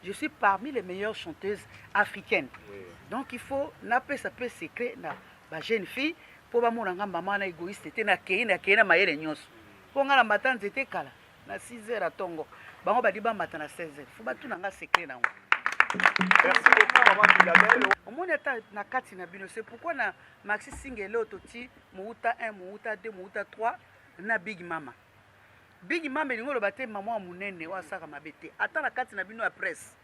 Je suis parmi les meilleures chanteuses africaines. Donc il faut napper ça peut secret na ba jeune fille pour ba monanga maman na égoïste était na keina mayele nyonso. Pour nga la matin c'était kala na 6h à Tongo. Bango ba di ba matin na 16h. Faut ba tout nanga secret na. Merci beaucoup maman Bilabel. Au monde est na kati na bino c'est pourquoi na Maxi Singele ototi Mouta 1, Mouta 2, Mouta 3 na Big Mama. Big Mama lingo lo bate maman munene wa saka mabete. Ata na kati na bino ya presse.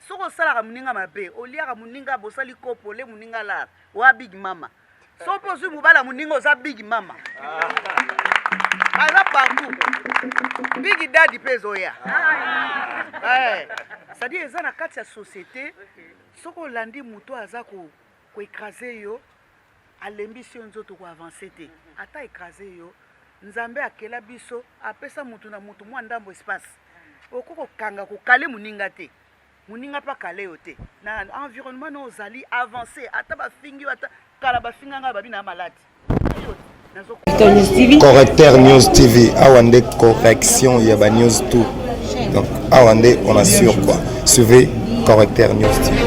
Soko sala muninga mabe, olia muninga bosali kopo le muninga la wa Big Mama. Sopo zu mubala muninga za Big Mama. Ala partout. Big Daddy pezoya. C'est-à-dire eza na kati ya société, soko landi muto aza ko écraser yo, alembi nzoto ko avancer te. Ata écraser yo, nzambe akela biso, apesa mutu na mutu mwa ndambo espace. Okoko kanga ko kale muninga te. Muninga pa kale yo te. Na environnement no zali avancer, ata ba fingi ata kala ba finganga ba bina malade. Correcteur News TV, awande correction yaba news tout. Donc awande on assure quoi. Suivez Correcteur News TV.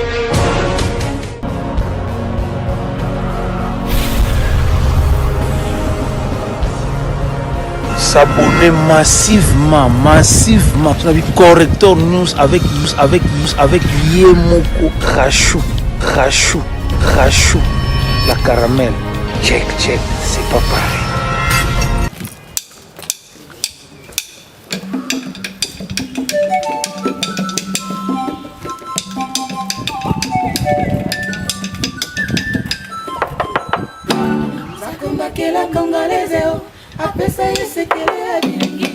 S'abonner massivement, Correcteur News avec Yemoko Crachou, la caramel. Check, c'est pas pareil. Zakumbakela congolaise apesa yesekele abilingi.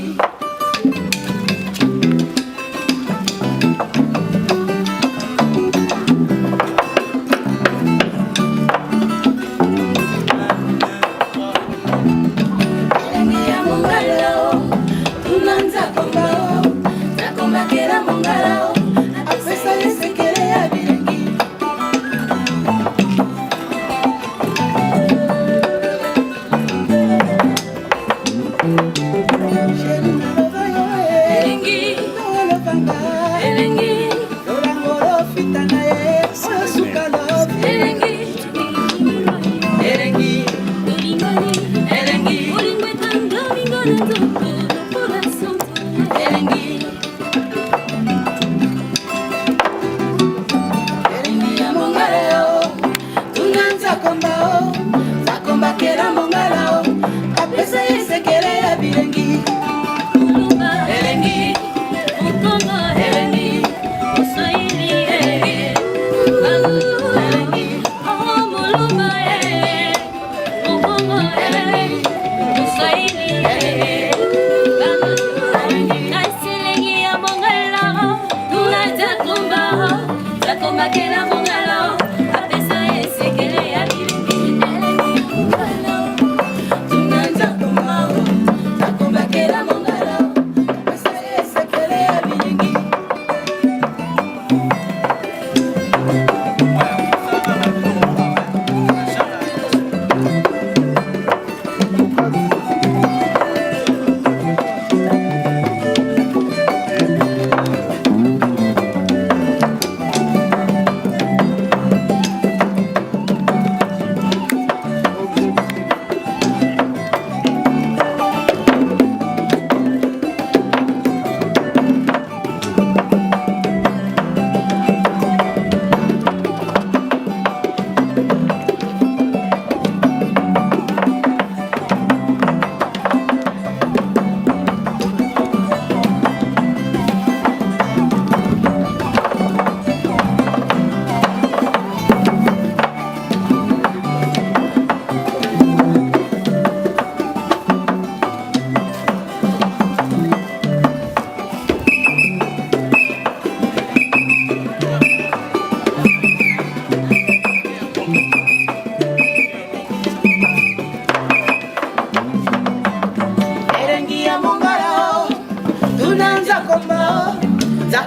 Thank you.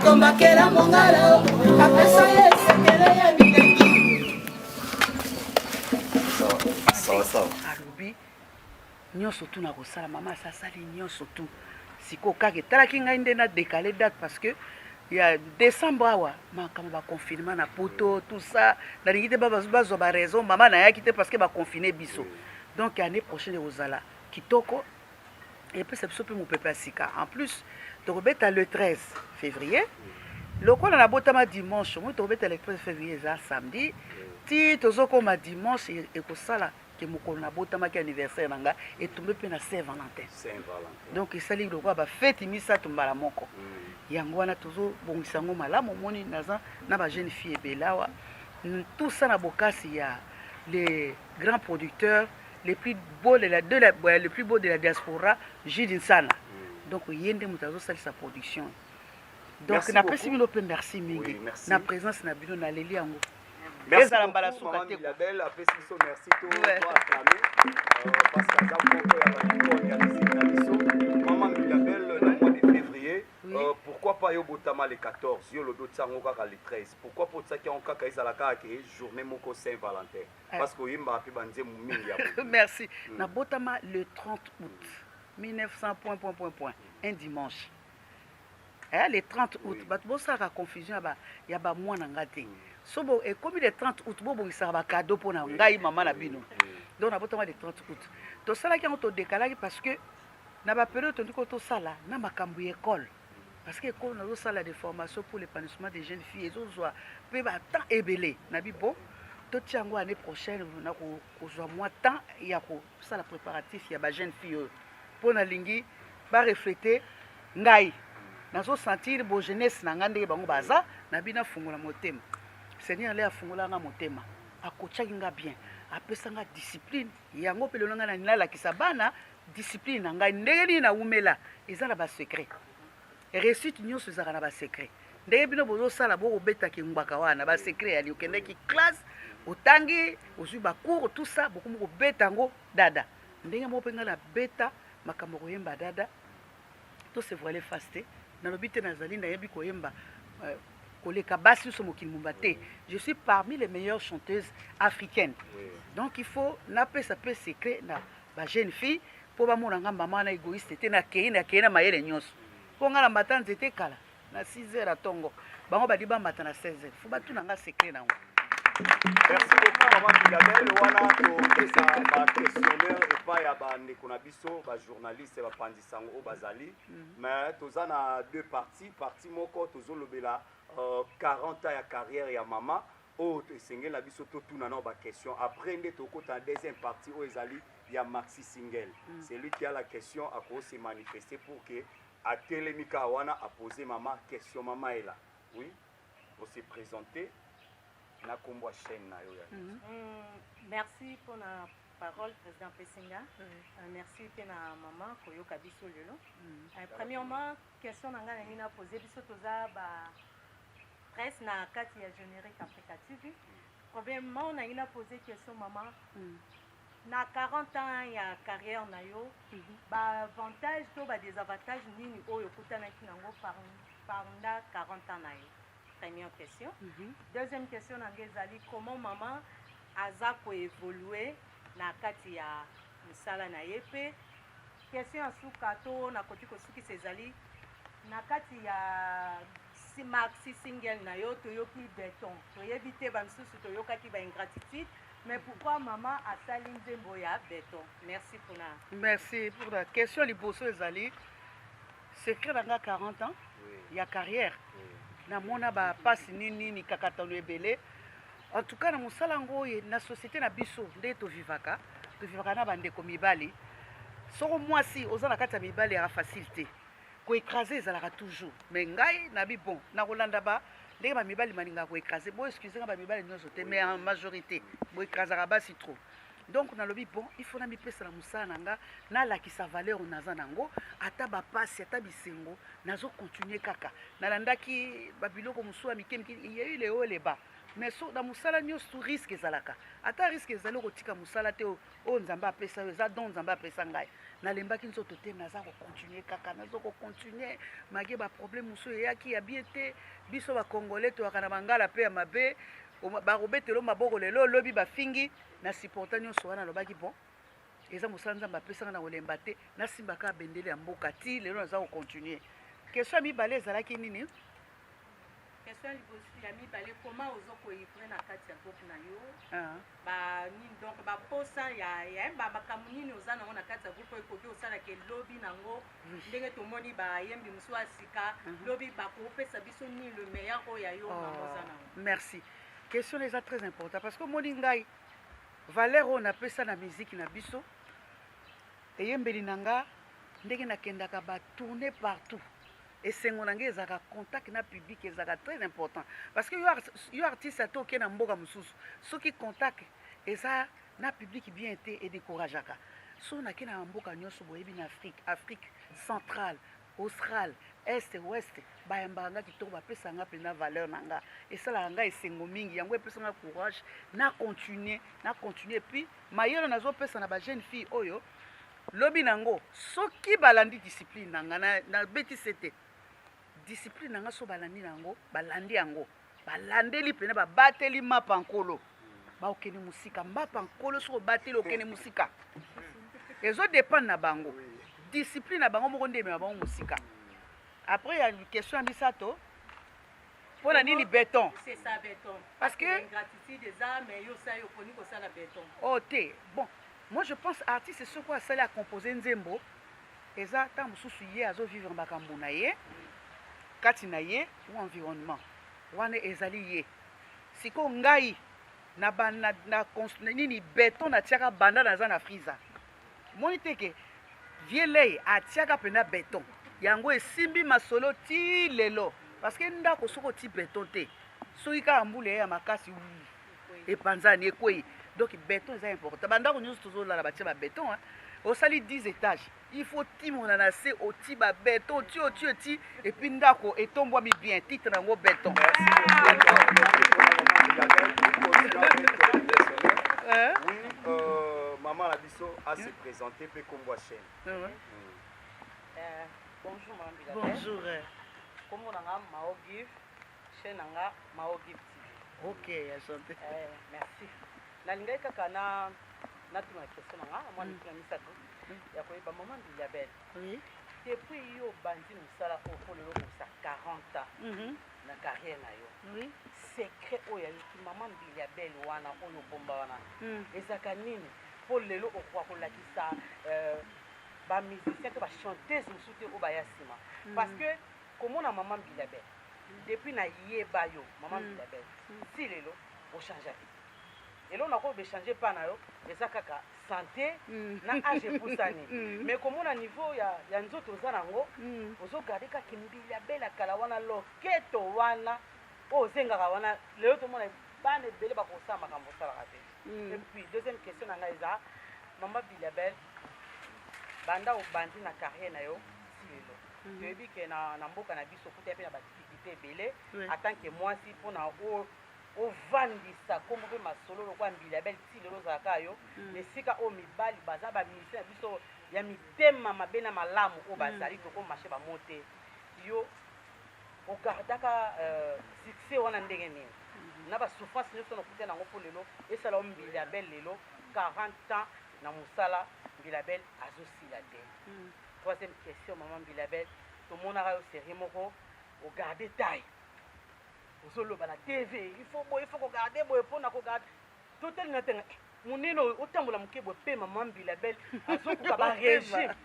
kombakela mongala apesa ye esekele ya bilengi alobi nyonso tu na kosala mama asasali nyonso tu sikoyo kaka etalaki ngai nde na décalé date parce que ya décembre awa makambo baconfinement na poto tout ça nalingi te bazwa baraison mama nayaki te parce que baconfine biso donc année prochaine ekozala kitoko epesa biso mpe mopepe ya sika en plus tokobeta le 13 février lokola nabotama dimanche moi tokobeta le 13 février eza samedi ti tozokoma dimanche ekosala ke mokolo nabotamaki anniversaire na nga etombe mpe na Saint Valentin donc esali lokola bafeti misato mbala moko yango wana tozobongisa yango malamu omoni naza na bajeune fille ebele awa tout ça na bokasi ya les grands producteurs les plus beaux de la diaspora Jules Nsana donc ye nde moto azosalisa production donc napesi bino mpe merci mingi na présence na bino naleli yango merci beaucoup maman Milabel apesi biso merci to acclamer parce que aza moko ya baliko ya misiki na biso maman Milabel na mois de février pourquoi pas yo botama le 14 yo lodo tsango kaka le 13 pourquoi pas tsaki on kaka ezalaka ke journée moko Saint Valentin parce que yimba pe banze mingi ya merci na botama le 30 août 1900 un dimanche le 30 août bato bosaka confusion ya ba mwana nga te so bo ekomi le 30 août bobongisaka bakado mpona ngai mama na bino donc na botama le 30 août tosalaki yango todekalaki parce que na baperiode tondi ko tosala na makambo ya école parce que école nazosala des formations pour l'épanouissement des jeunes filles ezozwa mpe batemps ebele na bibo totia yango année prochaine na kozwa mwa temps ya kosala préparatif ya bajeune fille oyo mpo nalingi bareflete ngai nazosentir bo jeunesse na ngai ndenge bango baza na bino afungola motema seigneur le afungolanga motema akotiaki nga bien apesanga discipline yango mpe lelo ngai nalakisa bana discipline na ngai ndenge nini naumela eza na basecret réussite nyonso ezalaka na basecret ndenge bino bozosala bokobetaki ngbaka wana basecret yani okendaki classe otangi ozwi bacours tout ça bokomi kobeta yango dada ndenge moko mpe ngai nabeta makambo koyemba dada to se voile face te nalobi te nazali nayebi koyemba koleka basi nyonso mokili mumba te je suis parmi les meilleures chanteuses africaines donc il faut napesa mpe secret na bajeune fille mpo bamonanga mama na égoïste te nakei na mayele nyonso mpo ngai na mbata nzete kala na 6 heures atongo bango badi bambata na 16 heures fo batunanga secret nango. Merci beaucoup maman Milabel wana topesa baquestionnaire epai ya bandeko na biso bajournaliste bapandisango oyo bazali mais toza na deux parties partie moko tozolobela 40 ans ya carrière ya mama oyo esengeli na biso totuna nao baquestion après nde tokota na deuxième partie oyo ezali ya maxi single celui qui a la question akose manifester pour que atelemi kaka wana apose mama question mama ela oui pour se présenter na kombo chaîne na yo ya merci pour la parole président Pesinga merci pe na maman koyoka biso lelo premièrement question na nga na poser biso toza ba presse na kati ya générique Africa TV premièrement na ina poser question maman na 40 ans ya carrière na yo ba avantage to ba désavantage nini oyo kutanaki nango pendant 40 ans na yo. Première question. Deuxième question, comment maman a évolué na kati ya misala na yepe. Question à Soukato, na koti kosuki sezali na kati ya maxi single na yo toyoki béton. Toyebite ba msusu toyokaki ba ingratitude. Mais pourquoi maman a sali nzembo ya béton? Merci pour la. Merci pour la question liboso ezali. Secret dans 40 ans, il y a carrière. Na mona ba pasi nini kakatano ebele en tout cas na musala ngoye na société na biso nde to vivaka na bandeko mibali soko mwasi oza na kati ya mibali ya facilité ko écraser ezalaka toujours mais ngai na bi bon na kolanda ba ndenge ba mibali maninga ko écraser bo excusez nga ba mibali nyonso te mais en majorité bo écrasera basi trop donc na lobi bon il faut na mipesa na musala nanga na lakisa valeur naza nango ata ba pasi ata bisengo nazo continuer kaka nalandaki babiloko musuwa mike yeyi le ole ba mais so na musala nyonso risque ezalaka ata risque ezali kotika musala te oyo nzambe apesa yo eza don nzambe apesa ngai nalembaki nzoto te naza kocontinue kaka naza kocontinue mage baproblème mosusu eyaki ya bie te biso bakongolais toyaka na bangala mpe ya mabe bakobetelo maboko lelo olobi bafingi na supporta nyonso wana alobaki bon eza mosala nzambe apesanga na kolemba te nasimbaka bendele ya mboka ti lelo naza kocontinue question ya mibale ezalaki nini question ya mibale comment ozokoyivre na kati ya groupe na yo donc baposa ya makambo nini oza nango na kati ya groupe oyo ekoki osalaka elobi nango ndenge tomoni bayembi mosusu ya sika lobi bakopesa biso nini le meilleur oyo ya yo nango oza nango merci question eza très important parce que omoni ngai valeur oyo napesa na musique na biso eyembeli na nga ndenge nakendaka batourne partout esengo na ngai ezalaka contact na public ezalaka très important parce que yo artiste ate oke na mboka mosusu soki contact eza na public bien te edécourageaka so nake na mboka nyonso boyebi na afrique centrale austral este ouest bayambaka nga kitoko bapesaka nga mpena valeur na nga esalaka nga esengo mingi yango epesanga courage na continue puis mayele nazopesa na bajeune fille oyo lobi nango soki balandi discipline na nga nabetisi te discipline na nga so balandi nango balandi yango balandeli mpena babateli mapa nkolo baokende musika mapa nkolo soki obateli okende musika ezodépendre na bango discipline na bango moko nde emema bango musika après ya question ya misato mpo na nini béton parce que oh te bon moi je pense artiste soko asali acomposer nzembo eza ntango mosusu ye azovivre makambo na ye kati na ye ou environnement wana ezali ye sikoyo ngai nini béton natiaka banda naza na friza moni te ke vielei atiaka mpena béton yango esimbi masolo ti lelo parce que ndako soko ti béton te soki kaka mbula ye ya makasi epanzani ekwei donc béton eza important bandako nyonso tozolala batia babéton osali 10 étages il faut timona na se oti babéton oti et puis ndako etombwami bien titre nango béton. Maman Labisso a se présenté pe Kombo chaîne. Bonjour Maman Bilabel. Bonjour. Kombo nanga Maogive, chaîne nanga Maogive TV. Ok, enchanté. Merci. Nalingai kaka na tuna question nanga moi ni tuna misato. Ya koyeba Maman Bilabel. Oui. Depuis yo bandi musala ko lelo ko 40 ans. Na carrière na yo. Oui. Secret oyo ki Maman Bilabel wana oyo bomba wana. Ezaka nini po lelo okwa kolakisa ba musicien to ba chanteuse musute o ba yasima. Parce que komona Maman Bilabel depuis na yeba yo Maman Bilabel si lelo o changer elo na ko be changer pa na yo eza kaka santé na âge pusani mais komona niveau ya nzoto za nango ozo garder ka Bilabel kala wana loketo wana o zengaka wana lelo to mona bane bele ba ko sa makambo sala kate. Et puis deuxième question nanga eza Maman Bilabel banda o bandi na carrière na yo si lelo yebi ke na mboka na biso kuta pe na ba difficulté belé en tant que moi si pona o vandisa kombo pe masolo lokwa Bilabel ti lelo zaka yo lesika o mibali baza ba ministère biso ya mitema mabena malamu o bazali to ko marché ba monter yo o gardaka succès wana ndenge nini na ba souffrance nyonso na kuta nango po lelo esala Bilabel lelo 40 ans na musala Bilabel azosila te. Troisième question Maman Bilabel to monaka yo série moko o garder taille ozoloba na TV il faut ko garder boye pona ko garder totel na tenga munino otambola mukebo pe Maman Bilabel azokuka ba régime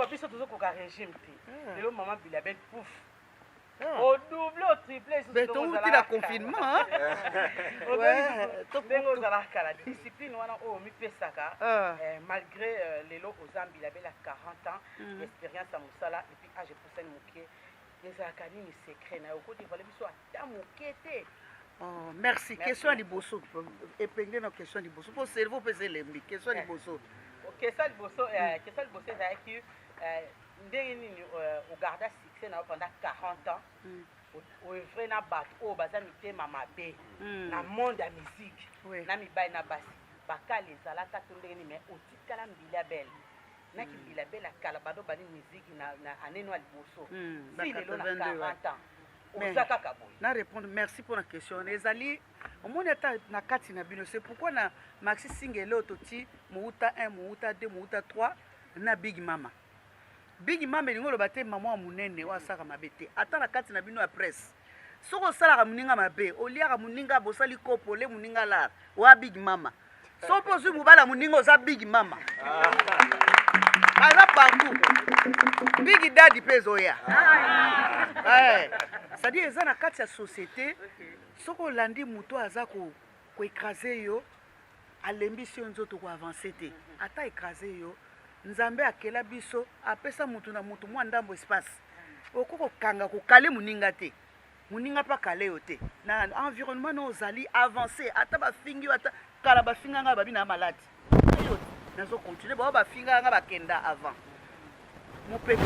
biso tozokuka régime te lelo Maman Bilabel pouf au double au triplé mais tout le confinement bengo zalaka la discipline wana o mi pesaka malgré lelo aux Bilabel à 40 ans expérience à musala et puis âge pour scène muké ezalaka nini secret na yo ko dévoiler biso ata muké te. Merci. Question à Liboso. Épingler nos questions à Liboso. Pour cerveau peser lembi. Question à Liboso. Question à Liboso c'est que ndenge nini o garda succès na pendant 40 ans oevre na bato oyo baza mitema mabe na monde ya musique na mibali na basi bakala ezalaka to ndenge nini me otikala mbila bele naki mbila bele akala bado bani musique na aneno ya liboso si lelo na 40 ans oza kaka boye na répondre merci pour la question ezali omoni ata na kati na bino c'est pourquoi na Maxi Singelo toti mouta 1 mouta 2 mouta 3 na Big Mama elingo loba te mama wa munene wa saka mabe te ata na kati na bino ya presse soko salaka muninga mabe oliaka muninga bosali kopo le muninga la wa Big Mama so pozu mubala muninga oza Big Mama aza partout Big Daddy pezoya c'est-à-dire eza na kati ya société soko olandi muto aza koekrase yo alembisi yo nzoto koavance te ata ekrase yo nzambe akela biso apesa mutu na mutu mwa ndambo espace oko kokanga kokale muninga te muninga pa kale yo te na environnement no ozali avancé ata bafingi ata kala bafinga nga babi na maladi yo nazo continuer bao bafinga nga bakenda avant mopepe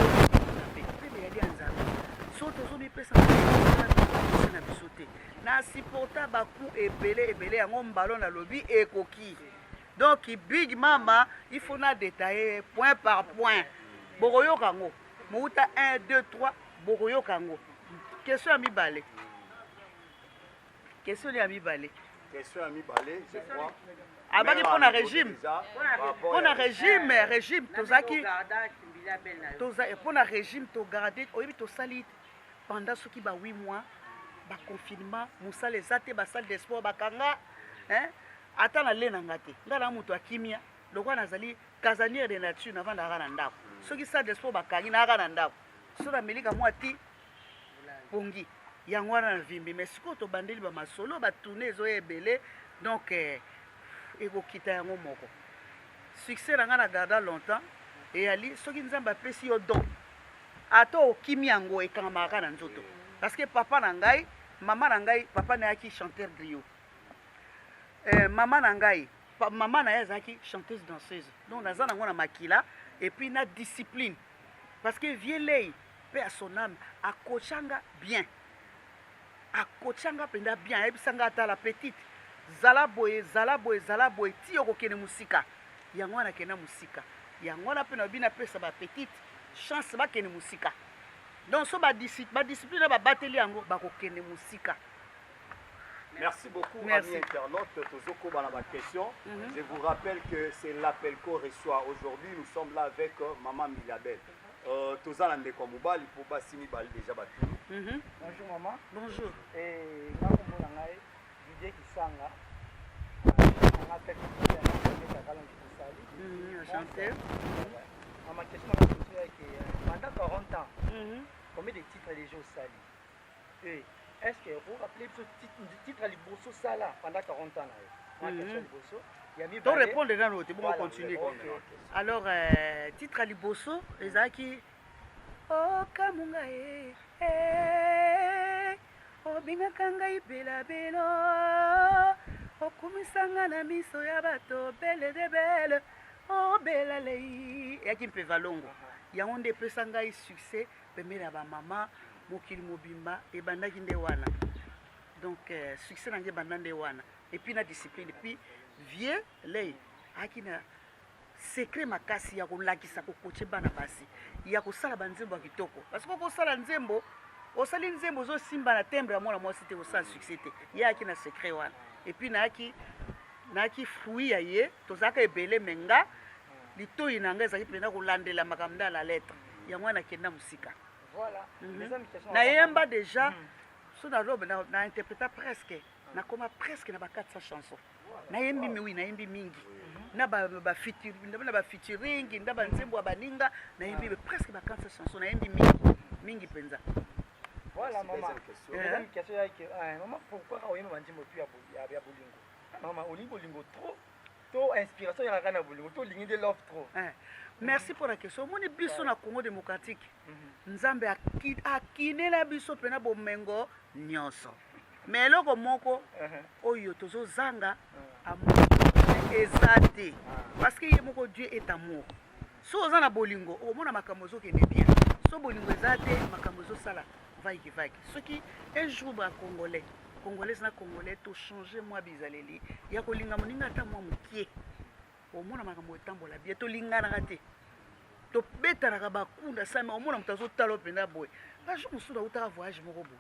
pepe yali nzambe so tozomi pesa na biso te na supporta baku ebele yango mbalo na lobi ekoki. Donc Big Mama, il faut na détailler point par point. Boroyo kango. Mouta 1 2 3 boroyo kango. Question à mi balé. Question à mi balé. Question à mi balé, je crois. Ah bah pour un régime. Pour un régime tozaki. Pour un régime to garder oyebi to sali pendant ce qui ba 8 mois ba confinement, musala ezate ba salle de sport bakanga, hein? Ata na lena ngate ngala mutu akimia lokwa nazali casanier de nature na vanda na ndako soki sa despo bakangi na na ndako so na milika mwati pongi yango wana na vimbi mais siko to bandeli ba masolo ba tourner zo ebele donc ekokita yango moko succès na ngana garda longtemps et ali soki nzamba pesi yo don ata okimia yango ekamaka na nzoto parce que papa na ngai mama na ngai papa na yaki chanteur griot. Maman Nangai, maman na yazaki chanteuse danseuse. Donc naza nango na makila et puis na discipline. Parce que vieux paix à son âme, a coachanga bien. A coachanga penda bien, et sanga ata la petite. Zala boye ti yoko kene musika. Yango na kena musika. Yango na pena bina pesa ba petite chance ba kene musika. Donc so ba discipline ba bateli yango ba ko kene musika. Merci beaucoup, amis internautes. Tozoko Banaba question. Je vous rappelle que c'est l'appel qu'on reçoit aujourd'hui. Nous sommes là avec Maman Milabel. Tozana Ndeko Mubali pour Bassini Bali déjà battu. Bonjour maman. Bonjour. Et Nakombo Nangai, Didier Kisanga. On a fait enchanté. Ma question est que pendant 40 ans, combien de titres les gens salient? Est-ce que vous rappelez ce titre à Liboso Sala pendant 40 ans? Donc répondre dans l'autre, bon, on continue. Alors, titre à Liboso, les aki Oh Kamunga Oh Binga Kangai Bela Belo Oh Kumisanga na miso ya bato belle de belle Oh Bela Lei Yaki mpe valongo Yangonde pesanga succès pemela ba maman mokili mobimba et bandaki nde wana donc succès nange bandande wana et puis na discipline et puis vieux lei akina secret makasi ya kolakisa kokoche bana basi ya kosala banzembo ya kitoko parce que kosala nzembo osali nzembo zo simba na tembre ya mwana mwasi te osala succès te ye akina secret wana et puis naki fruit ya ye tozaka ebele menga litoyi nanga ezaki pena kolandela makambo ya la lettre yango wana kenda musika. Voilà. Na yemba déjà so na robe na interpréta presque na koma presque na ba 400 chansons. Na yembi mi oui na yembi mingi. Na ba featuring na ba nzembo ya baninga na yembi presque ba 400 chansons na yembi mingi penza. Voilà maman. Deuxième question est que maman pourquoi on yemba nzembo tu ya bolingo? Maman bolingo trop inspiration ya kana bolingo to lingi de love trop. Merci pour la question. Mon biso na Congo démocratique. Nzambe akinela biso pena bomengo nyonso. Mais loko moko oyo tozo zanga amour ezate parce que ye moko Dieu est amour. So ozana bolingo o mona makambo zo kende bien. So bolingo ezate makambo zo sala vaiki soki un jour bacongolais congolaise na congolais tochange mwa bizaleli ya kolinga moninga ata mwa mokie omona makambo etambola bie tolinganaka te tobetanaka bakunda sami omona moto azotala mpenza boye bajour mosusu autaka voyage moko boye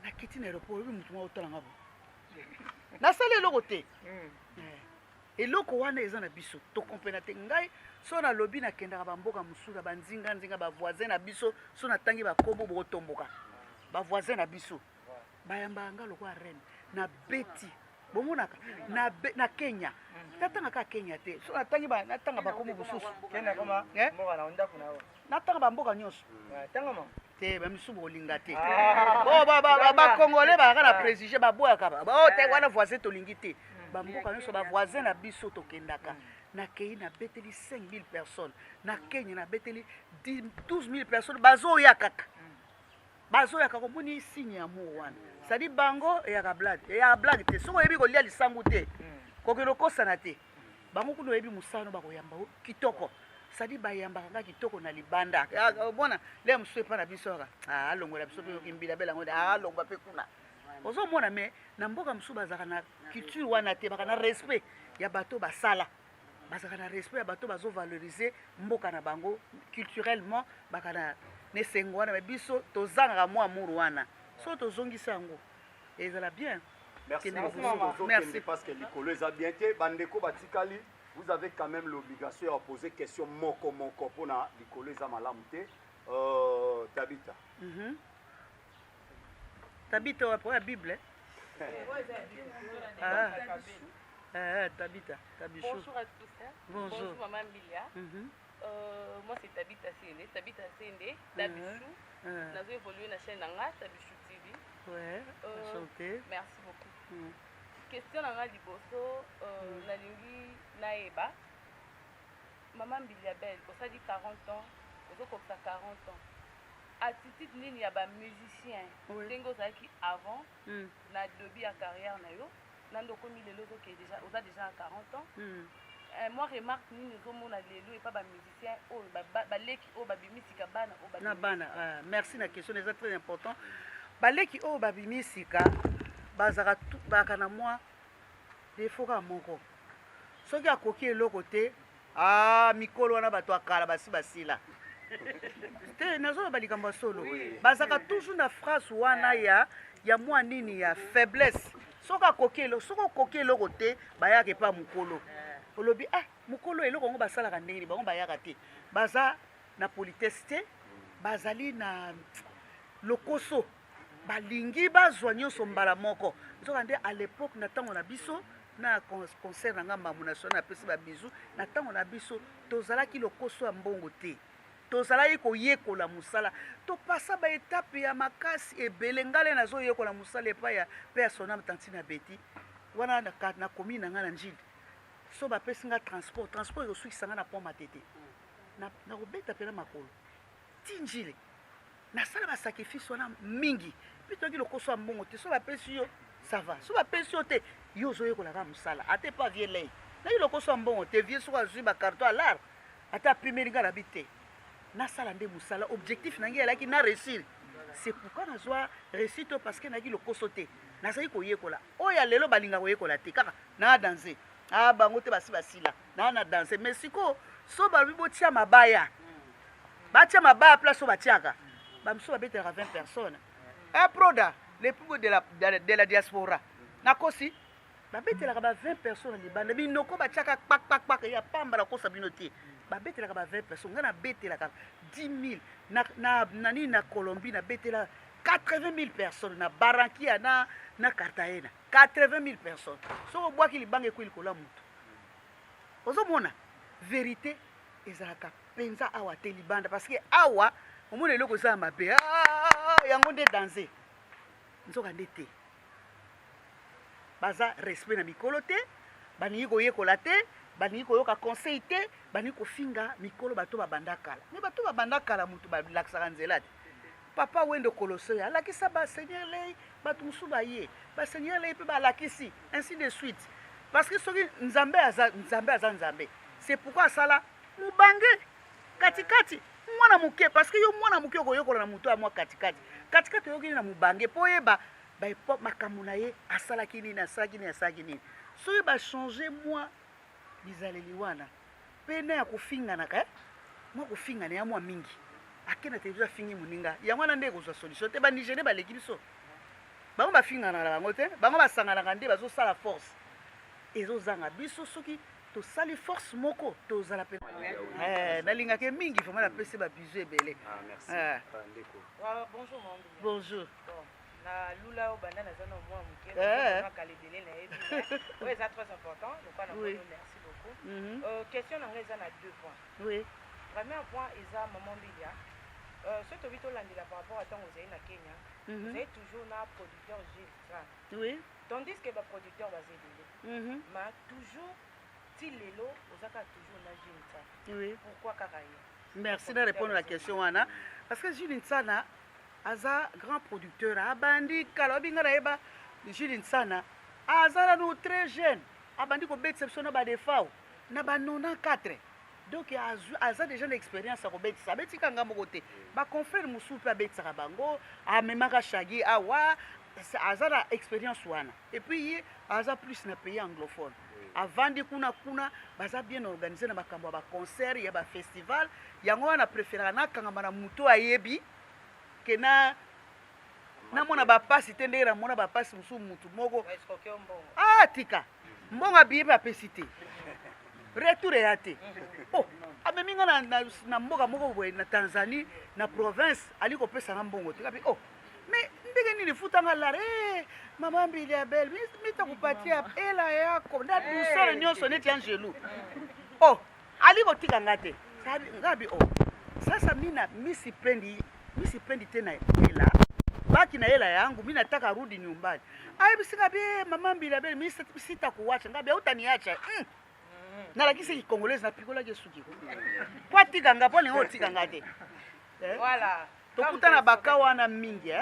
nakiti na aéroport oyebi motu mwa otalanga boye nasali eloko te eloko wana eza na biso tokomprena te ngai so nalobi nakendaka bamboka mosusu banzinganzinga bavoisin na biso so natangi bakobo bokotomboka bavoisin na biso bayambaka nga lokwa reine na beti bomonaka na Kenya natangaka Kenya te so natangi natanga bakobo mosusu natanga bamboka nyonso te bamisusu bolinga te bakongole bakaka na préjugé baboyaka te wana voisin tolingi te bamboka nyonso bavoisin na biso tokendaka nakei nabeteli 5000 personnes na Kenya nabeteli 12000 personnes bazoyaka komoni signe ya amour wana sadi bango eyaka blague te soki oyebi kolia lisangu te kokende okosana te bango kuna oyebi mosano bakoyamba kitoko sadi bayambaka nga kitoko na libanda bona le mosusu epa na biso aka alongola biso mpe okimbila belango alongwa mpe kuna ozomona me na mboka mosusu bazalaka na culture wana te baka na respect ya bato basala bazalaka na respect ya bato bazovalorize mboka na bango culturellement baka na nesengo wana me biso tozangaka mwa amour wana so tozongisa yango ezala bien. Merci parce que likolo eza bien te bandeko batikali vous avez quand même l'obligation de poser question moko pour na likolo eza malamu te Tabita Tabita wa pour la Bible Tabita Tabichou. Bonjour à tous. Bonjour Maman Bilia. Moi c'est Tabita Sende. Tabita Sende, Tabichou. Nous avons évolué dans la chaîne Nanga, Tabichou TV. Ouais, enchanté. Merci beaucoup. Question Nanga Liboso, Nalingi Naeba. Maman Bilia Belle, ça dit 40 ans, vous comme ça 40 ans. Attitude nini ya ba musicien. Tengo ça qui avant, na début à carrière na yo. Nando komi lelo zo qui déjà aux a déjà 40 ans. Moi remarque ni nous mona lelo et pas ba musicien o ba leki o ba bimisika bana o ba na bana. Merci na question c'est très important. Ba leki o ba bimisika bazaka tout bakana moi défaut ka moko. Soki akoki eloko te mikolo wana bato akala basila. Te nazo balikambo solo. Bazaka toujours na phrase wana ya mwa nini ya faiblesse. Soka kokelo soko kokelo kote bayake pa mukolo olobi mukolo eloko ngo basala ka ndenge bango bayaka te baza na politesse te bazali na lokoso balingi bazwa nyonso mbala moko soka nde à l'époque na tango na biso na concert na ngamba national na pesi ba bizu na tango na biso tozalaki lokoso ya mbongo te tozalaki koyekola musala topasa ba étape ya makasi ebele ngale nazoyekola musala epa ya pe ya Sonam Tantina Beti wana na komi na nga na njili so bapesi nga transport ekosukisanga na pont Matete na kobeta pena makolo ti njili nasala basacrifice wana mingi mpe toki lokoso ya mbongo te so bapesi yo ça va so bapesi yo te yo ozoyekolaka musala ate pa vie lei naki lokoso ya mbongo te vie soko azwi bacarton alar ate apimeli nga na bi te nasala nde musala objectif nangi elaki na réussir c'est pourquoi nazwa réussite parce que naki lokoso te nazali koyekola oyo lelo balinga koyekola te kaka na danser bango te basi basila na danser mais siko so babi botia mabaya batia mabaya place so batiaka bamiso babetelaka 20 personnes proda les plus de la diaspora nakosi babetelaka ba 20 personnes libanda binoko batiaka kpak ya pamba na kosa bino te babetelaka ba 20 personnes nga nabetelaka 10 000 nani na Colombie nabetela 80 000 personnes na Barranquilla na Cartagena 80 000 personnes so obwaki libanga ekwi likola mutu ozomona vérité ezalaka penza awa te libanda parce que awa omona eloko eza mabe yango nde danser nzoka nde te baza respect na mikolo te baningi koyekola te baningi koyoka conseil te baningi kofinga mikolo bato babanda kala me bato babanda kala mutu balakisaka nzela te papa wendo koloso ya alakisa baseigneur lei bato mosusu baye baseigneur lei mpe balakisi ainsi de suite parce que soki nzambe aza nzambe c'est pourquoi asala mubange katikati mwana moke parce que yo mwana moke okoyokola na moto ya mwa katikati katikati oyokini na mobange mpo oyeba makambo na ye asalaki nini asalaki nini soki bachange mwa bizaleli wana mpe na ya kofinganaka mwa kofingana ya mwa mingi ake na televizio afingi moninga yango wana nde ekozwa solution te banigérie baleki biso bango bafinganaka na bango te bango basanganaka nde bazosala force ezozanga biso soki tosali force moko tozala mpe nalingaka mingi vraimen napesi babizu ebele. Bonjour. Na lula obanda naza na mwa moke nakala ebele na yebi oyo eza très important lokwa na bono merci beaucoup. Question na ngai eza na 2 points. Premier point eza maman Mbilia so tobi tolandela par rapport à ntango ozali na Kenya ozali toujours na producteur Gilles tandis que baproducteur baza ebele ma toujours ti lelo ozaka toujours na Gilles pourquoi kaka ye? Merci de répondre à la question wana parce que Gilles Nsana aza grand producteur abandi kala obinga na yeba Gilles Nsana aza na très jeune abandi ko bet exception na ba defao na ba 94 donc aza déjà l'expérience ko bet sa beti kanga moko te ba confrère musu pe betaka bango amemaka shagi awa aza na expérience wana et puis aza plus na pays anglophone avandi kuna baza bien organisé na makambo ya ba concert ya ba festival yango wana préférera na kanga na muto ayebi ke na mona bapasi te ndenge namona bapasi mosusu mutu moko tika mbongo abiye mpe apesi te retour eya te amemi nga na mboka moko boye na Tanzanie na province ali kopesanga mbongo te kapi mais ndenge nini futanga lare mama Mbilia belle mitakupatia ela yako nda dusala nyonso neti angelou ali kotika nga te ngabi sasa mina misipendi tena hela baki na hela yangu mimi nataka rudi nyumbani bisinga be mama Mbilia belle mimi sitakuacha ngabi utaniacha na lakisi kikongolezi na pikola ke suki kwa tika nga pole ngo tika nga te voilà tokutana baka wana mingi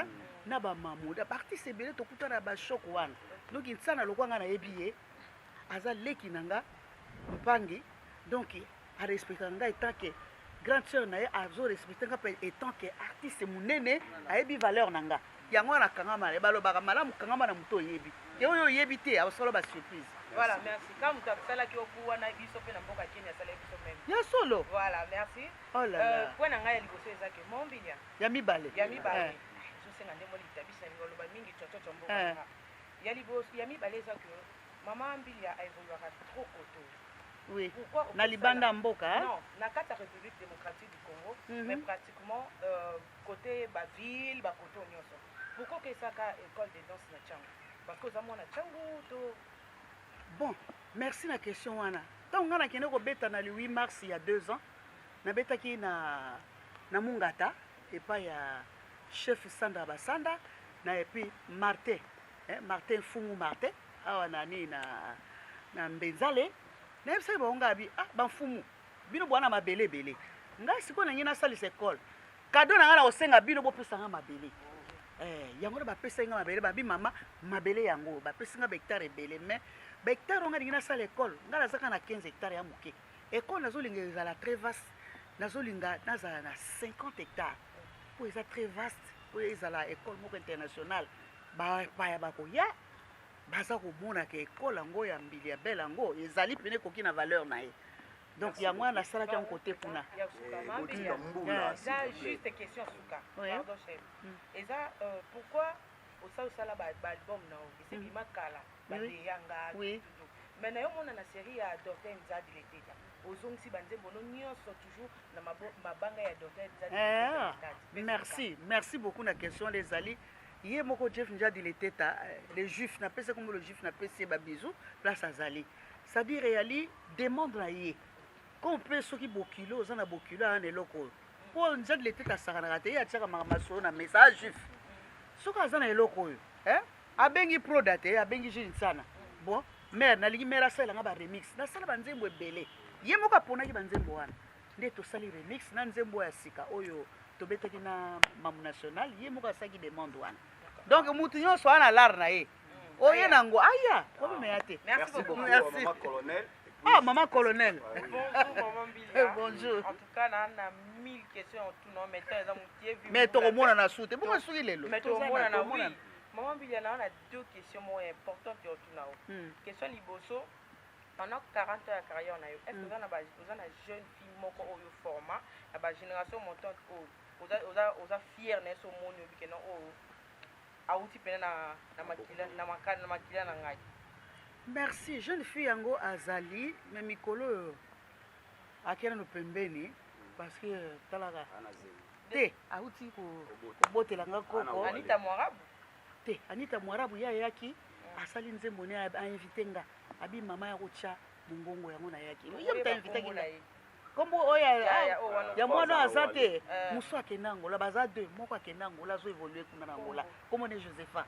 na ba mamuda artiste ebele tokutana ba shock wana donc Nsana lokwanga na yebi aza leki nanga mpangi donc a respecter nga etant que grande sœur na ye azo respecter nga etant que artiste munene ayebi valeur nanga yango na kangama le balobaka malamu kangama na muto yebi te oyo yebi te asolo ba surprise. Voilà, merci. Quand vous avez fait la wana biso pe na mboka Kenya sala biso même. Ya solo. Voilà, merci. Oh là là. Point na ngai liboso ezake Mombilia. Ya mibale. So senga ndemo litabisa ngoloba mingi toto mboka. Ya liboso ya mibale ezake maman Mbilia a évolué trop coto. Oui. Pourquoi na libanda mboka? Non, na kata République démocratique du Congo, mais pratiquement côté ba ville, ba côté nyonso. Pourquoi que ça ka école de danse na Tchango? Parce que za mona Tchango to. Bon, merci la question wana. Tant on a kene ko beta na le 8 mars il y a 2 ans, na beta ki na Mungata et pas ya chef Sandra Basanda na et puis Martin Fumu Martin awa nani na Mbenzale. Na yebisa bonga bi ba Fumu. Bino bwana mabele bele. Ngai siko na ngina salisa école. Kado na ngana osenga bino bo pesa nga mabele. Yango ba pesa nga mabele ba bi mama mabele yango ba pesa nga hectare ebele mais hectare on a dit na salle école ngala zaka na 15 hectares ya muke école nazolinga ezala très vaste nazolinga nazala na 50 hectares po eza très vaste po ezala école moko internationale ba ya bakoya baza komona ke école yango ya Mbilia belle yango ezali pene koki na valeur na ye donc yango na salaki en côté kuna juste question suka pardon chef eza pourquoi au sala ba album na c'est qui makala badeyanga mais na yo mona na série ya Docteur Nzadi Leteta ozongisi banzembo no nyonso toujours na mabanga ya Docteur Nzadi merci beaucoup na question les ali ye moko Jeff Nzadi Leteta les juifs na pese comme le juif na pese ba bisou place azali ça dit réali demande na ye qu'on peut soki bokilo za na bokilo an eloko po Nzadi Leteta sakana te ya tsaka mamasolo na message juif soka za na eloko abengi prodate abengi Gilles Nsana bon mère nalingi mère asala nga ba remix nasala banzembo ebele ye moko aponaki banzembo wana nde tosali remix na nzembo ya sika oyo tobetaki na mamu national ye moko asaki demande wana donc mutu nyonso wana lar na ye oye nango aya problème ya te merci beaucoup maman colonel Ah, maman colonel. Bonjour, maman Bilia. Bonjour. En tout cas, on a 1000 questions en tout, non, mais tant mais tu as mon soute. Pourquoi tu es là? Mais tu as oui. Maman Bilia, on a deux questions importantes en tout. Question Liboso. Pendant 40 ans de carrière, est-ce que vous avez une jeune fille qui est au format, la génération montante, vous êtes fiers de ce monde qui est merci, jeune fille yango azali, mais mikolo akena no pembeni parce que talaka te auti ko botela nga koko Anita Mwarabu te Anita Mwarabu ya yaki asali nzembo ne a invité nga abi mama ya kocha mungongo yango na yaki yo mta invité kinga kombo oya ya mwana azate muso akenango la baza deux moko akenango la zo évoluer kuna na ngola comme on est Josepha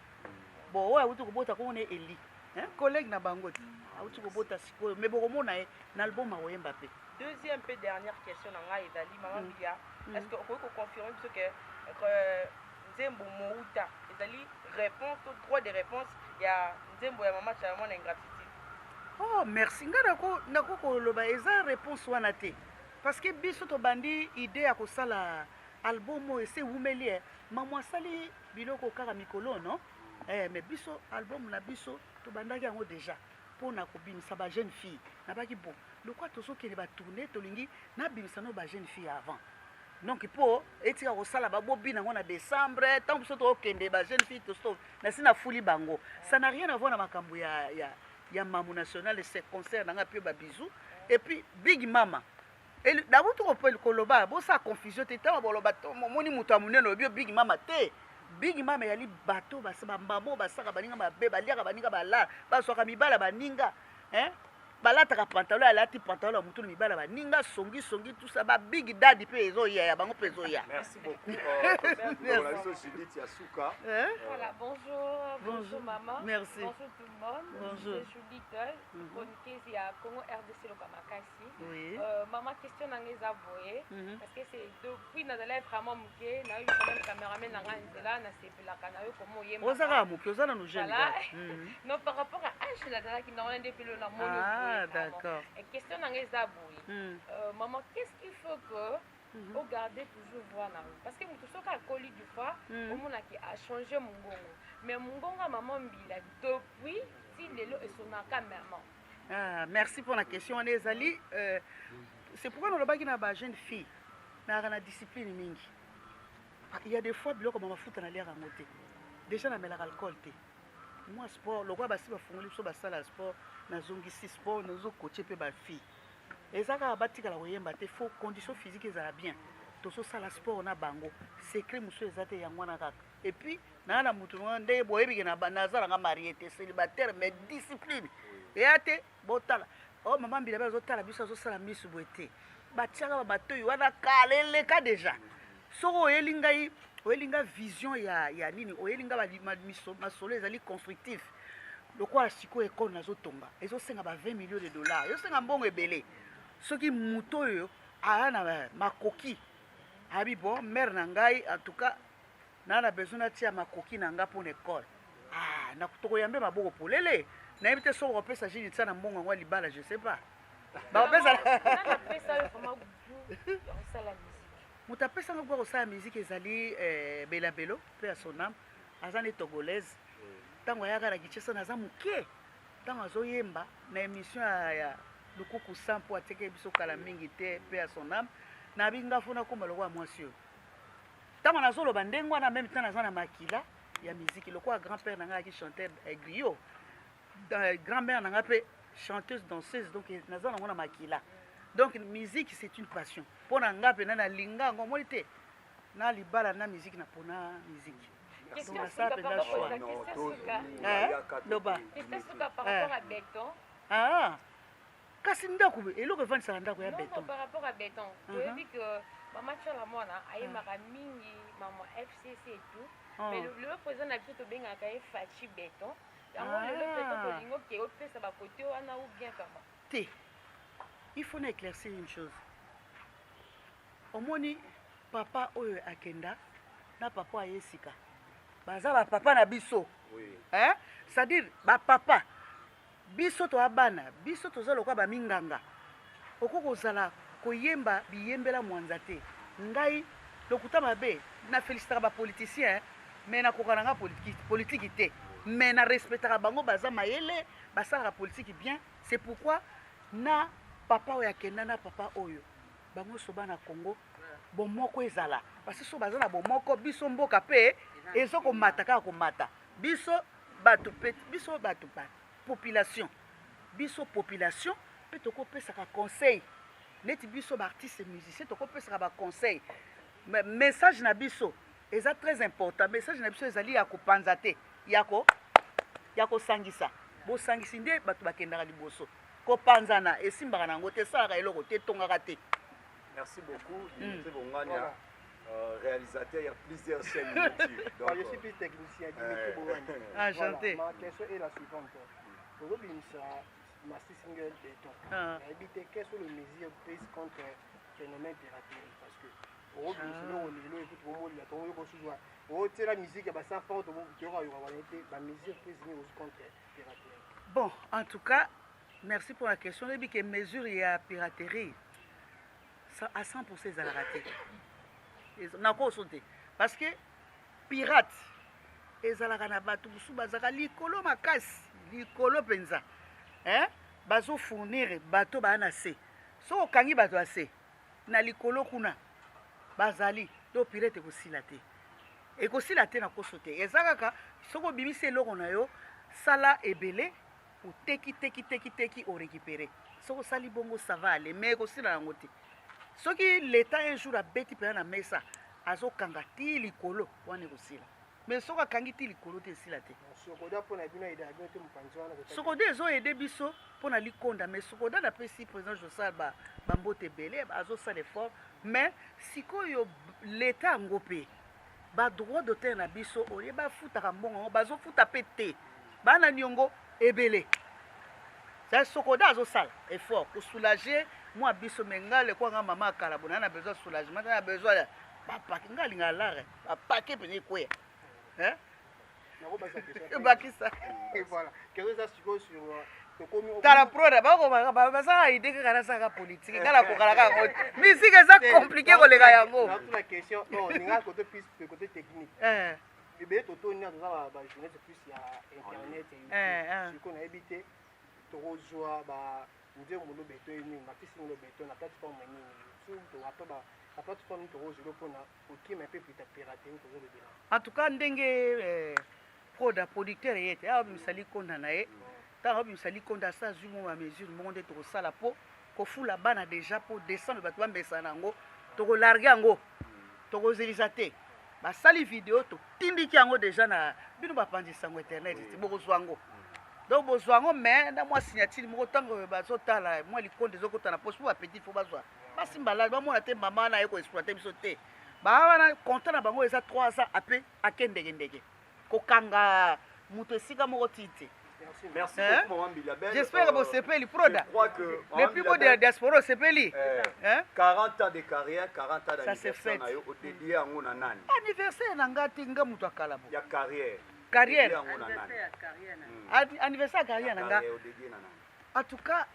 bon oya uti ko bota comme on est Eli hein collègue na bango auti ko bota siko mais bon mona na album a Mbappé. Deuxième peu dernière question na Edali maman Bilia est-ce que vous pouvez confirmer parce que Nzembo Mouta Edali réponse droit de réponse il y a Nzembo ya maman cha mwana ingratitude. Oh merci ngana ko loba eza réponse wana te parce que biso to bandi idée ya kosala album ese wumeli maman sali biloko kaka mikolo non mais biso album na biso to bandaki yango déjà pona ko bimisa ba jeune fille na baki bon le quoi to so kele ba tourner to lingi na bimisa no ba jeune fille avant donc po etika kosala ba bobi nango na décembre tant biso to okende ba jeune fille to stop na sina fuli bango ça n'a rien à voir na makambo ya Mamou National et ses concerts dans un peu bisous et puis Big Mama et d'abord tu peux le koloba bon ça confusion t'es tellement bon le bateau moni mutu amune no bio Big Mama te Big Mama yali bateau basa bambamo basa baninga mabe balia baninga bala baso kamibala baninga hein balataka pantalon alati pantalon mutu mibala baninga songi tout ça ba Big Daddy pe ezo ya bango pe ezo ya. Merci beaucoup. Voilà, bonjour maman. Merci. Bonjour tout le monde. Bonjour. Je suis Little, chroniqueuse à Congo RDC Lokamakasi. Oui. Maman question nangeza boye parce que c'est depuis na dala vraiment muké na eu quand même caméraman na nganzela na sepelaka na yo comme yema. Ozaka muké ozana no jeune. Non par rapport à âge la dala qui na on depuis le moni. Ah d'accord. Et question nangeza boye. Maman qu'est-ce qu'il faut que au garder toujours voir na parce que mutu soka koli du fois au monde qui a changé mon gongo mais mon gongo maman mbila depuis si lelo et son aka maman. Ah merci pour la question Anezali c'est pourquoi on a ba jeune fille na na discipline mingi il y a des fois biloko mama futa na l'air à moté déjà na mela alcool te moi sport le quoi ba si ba fongoli so ba sala sport na zongi si sport na zo coacher pe ba fille ezaka batika la oyemba te faut condition physique ezala bien to so sala sport na bango secret muso ezate yango na kaka et puis na mutu nde boyebi na nazala nga marié te célibataire mais discipline et ate botala oh maman bila bazo tala biso zo sala misu boete batiaka ba batoyi wana kalele ka déjà soko oyelinga vision ya nini oyelinga ba masolo ezali constructif lokwa siko école nazo tomba ezo senga ba 20 millions de dollars yo senga mbongo ebele soki muto oyo ana makoki abi bon mère na ngai en tout cas na besoin na tia makoki na nga pour l'école ah na tokoyambe maboko polele na yebite so ko pesa jini tsana mbongo ngwa libala je sais pas ba pesa na pesa yo vraiment goût ya sala musique muta pesa ngwa ko sala musique ezali belabelo pe ya sonam azani togolaise tango ya kala kichesa na za muke tango azoyemba na émission ya lukuku sampo ateke biso kala mingi te pe ya sonam na binga funa komba lokwa mwasi yo tango nazoloba ndengwa na même temps nazana makila ya musique lokwa grand-père nanga ki chanteur griot grand-mère nanga pe chanteuse danseuse donc nazana ngona makila donc musique c'est une passion pona ngape na linga ngo molite na libala na musique na pona musique. Qu'est-ce que ça peut faire choix? Loba. Qu'est-ce que par rapport à béton? Ah. Kasi ndako eloko evanisa ndako ya béton. Non, par rapport à béton. Je dis que maman chala mwana ayemaka mingi maman FCC et tout. Mais le président na biso to benga ka fachi béton. Yango le béton to lingo ke opesa ba côté wana ou bien comment? Té. Il faut éclaircir une chose. Omoni papa oyo akenda na papa ayesika. Baza ba papa na biso. Oui. Hein? C'est-à-dire ba papa biso to abana biso toza lokwa baminganga oko kozala koyemba biyembela mwanza te ngai lokuta mabe na félicitaka bapoliticien mais nakokana nga politiki te mais na respectaka bango baza mayele basalaka politiki bien. C'est pourquoi na papa oyo akenda na papa oyo bango so bana Congo bomoko ezala parce que so baza na bomoko biso mboka pe ezokomata kaka komata biso bato pe biso bato ba population pe tokopesaka conseil neti biso baartiste musicien tokopesaka baconseil. Message na biso eza très important. Message na biso ezali ya kopanza te ya kosangisa bosangisi nde bato bakendaka liboso kopanzana esimbaka nango te esalaka eloko te etongaka te. Merci beaucoup Dimitri Bongania, réalisateur, il y a plusieurs chaînes YouTube. Donc, je suis plus technicien Dimitri Bongania. Enchanté. Ma question est la suivante. Aujourd'hui, ma single béton. Habiter quelles sont les mesures prises contre le phénomène piraterie? Parce que aujourd'hui, sinon on est là, écoute, on est là, on est là, on est la musique, il y a 100 francs, il y aura la mesure prise contre la piraterie. Bon, en tout cas, merci pour la question. Les que mesure il y a piraterie, ça à 100% ils ont raté. Ils ont sauté parce que pirate, ils ont la batu sous bazaka likolo makasi, likolo penza, hein? Bazo fournir bateau banase. So kangi bateau assez. Na likolo kuna bazali do pirate ko silate. Et ko silate na ko sauté. Ezaka soko bimisi eloko na yo sala ebele ou teki au récupérer. Soko sali bongo ça va aller mais ko sila nango te. Soki l'état un jour a beti pe na mesa azo kangati likolo wane ko sila. Mais soko kangiti likolo te silate. Sokoda pona bino ida te mupanzwana ko. Sokoda ezo aider biso pona likonda mais sokoda na pesi président Josal ba bambote belé azo sa l'effort mais sikoyo l'état ngopé ba droit d'auteur na biso oye ba futa mbongo bazo futa pété bana nyongo ebele ça sokoda azo sala effort pour soulager moi biso mengale kwa nga mama kala bona na besoin soulagement na besoin papa ngali ngalare papa ke pene quoi hein bakisa et voilà quelque chose sur tala proda ba ça idée que kana saka politique kala ko kala ka musique ça compliqué ko lega yango la question non ninga côté plus côté technique bébé toto ni aza ba journée plus ya internet et ko na habité to joa ba ndio mulo beto ni mapisi mulo beto na plateforme ni sur to atoba la plateforme to joa ko na oki mais peu plus pirater to joa bien en tout cas ndenge proda producteur yete a misali konda na ye ta misali konda sa jumo ma mesure monde to sala po ko fula bana déjà pour descendre bato bambesa nango to ko larguer yango to ko zelizate ba sali vidéo to tindiki yango déjà na bino bapandisa ngo internet ti boko zwango donc bozwango mais na moi signature moko tango bazo tala moi likonde zokota na poche pour petit faut bazwa basimbala ba mona te mama na eko exploiter biso te ba wana contrat na bango eza 3 ans après akendege kokanga muto esika moko tite. Merci beaucoup, Maman Bilabel. J'espère que vous sepeli proda. Je crois que le plus beau de diaspora sepeli. 40 ans de carrière, 40 ans d'anniversaire. Ça au dédié à mon nani. Anniversaire nangati nga muto akala bo. Il y a carrière. Carrière. Anniversaire carrière nanga. En tout cas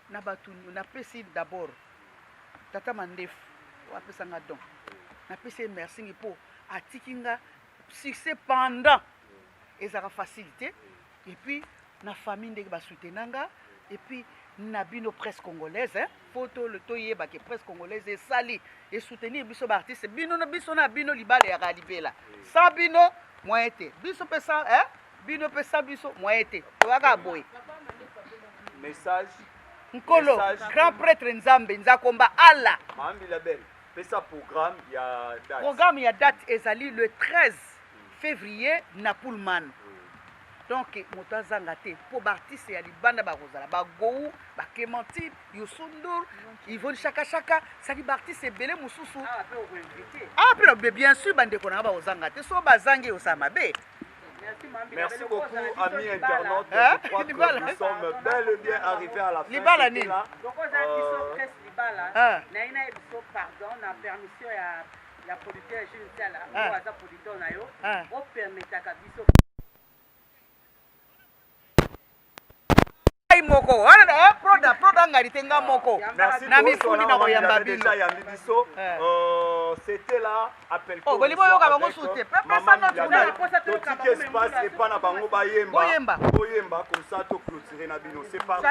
na batu na pesi d'abord tata mandef wa pesa nga don. Na pesi merci pour atikinga succès pendant et ça a facilité et puis na famille ndenge ba soutenanga et puis na bino presse congolaise hein photo le toyeba que presse congolaise et sali et soutenir biso ba artiste bino na biso na bino libala ya kalibela sans bino moyen te biso pesa hein bino pesa biso moyen te to aka boy message nkolo grand prêtre nzambe nzakomba Allah mambi la belle pesa programme ya date ezali le 13 février na Pullman. Donc moto azanga te po artiste ya libanda ba kozala ba Gou ba Clémentine Yosundur Yvonne Chaka sali ba artiste ebele mususu pe bien sûr bande ko na ba kozanga te so bazangi osama be. Merci beaucoup amis internautes. Je crois que nous sommes bel et bien arrivés à la fin. Libala ni donc on presse libala na ina ebiso pardon na permission ya producteur Jules Tala ou aza producteur na yo o permetaka biso ngai moko proda ngarite nga moko na mifundi na koyamba bino c'était là appel oh boli boyo ka bango soute pesa notre espace et pas na bango bayemba comme ça to clôturer na bino c'est parti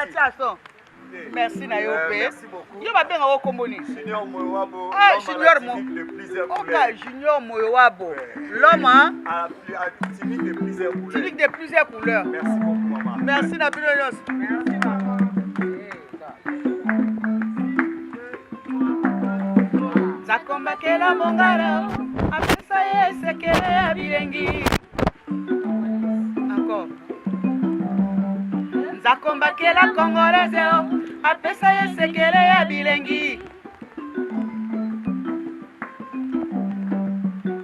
merci na yo pe merci beaucoup yo babenga ko komboni Junior Moyoabo Junior Mo Junior Moyoabo l'homme typique de plusieurs couleurs merci beaucoup maman merci na bino nyos merci maman zakombakela mongala apesa ye sekele ya bilengi encore nzakombakela congolaise apesa ye sekele ya bilengi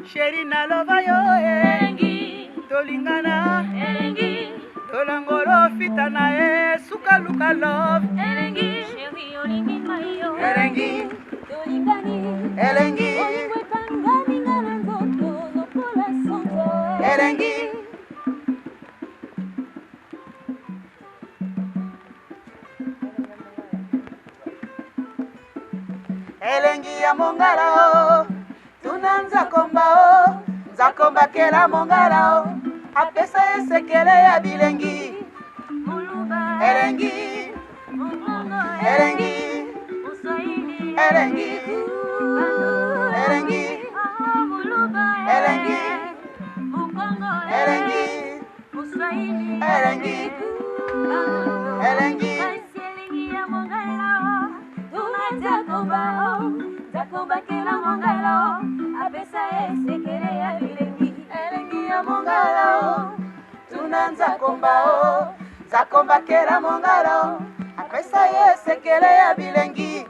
sheri naloba yo elengi tolingana elengi tolangolo fita na ye suka luka love elengi sheri olingi mayo elengi tolingani elengi oliwekanga ningana nzoto lokola sonto elengi elengi ya mongala o tuna nzakomba o nzakomba kela mongala o apesa esekele ya bilengi elengi elengi elengi elengi elengi elengi elengi elengi Zakobakela mongala apesa esekele ya bilengi elengi ya mongala tuna nzakomba zakombakela mongala apesa esekele ya bilengi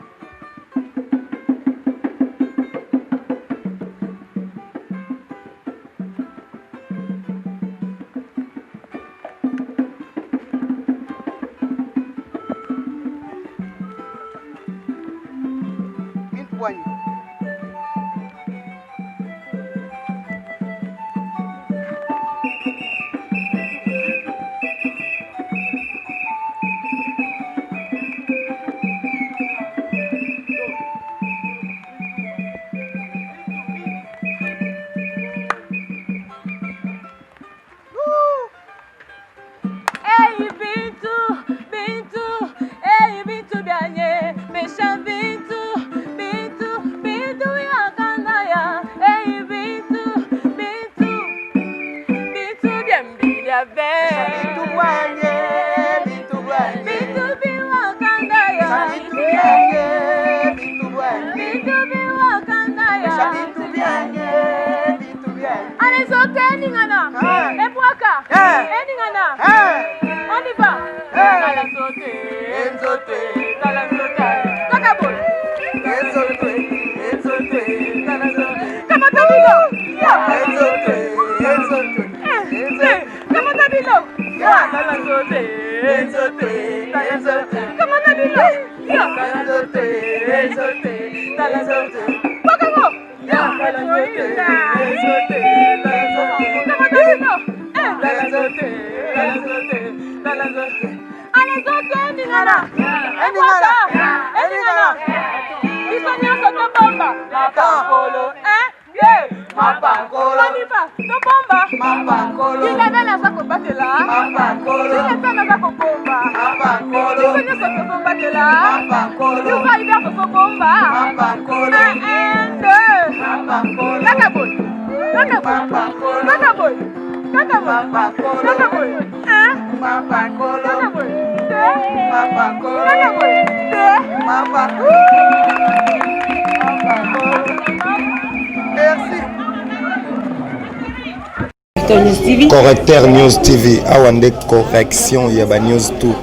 Correcteur News TV, Awande correction, il y a ba news tout.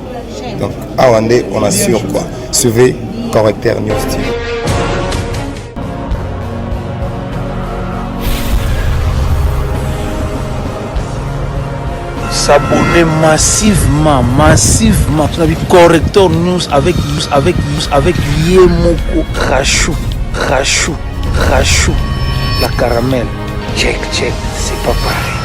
Donc Awande, on assure quoi. Suivez Correcteur News TV. S'abonner massivement. Tu as vu Correcteur News avec Yemoko Rachou. La caramel. Check, c'est pas pareil.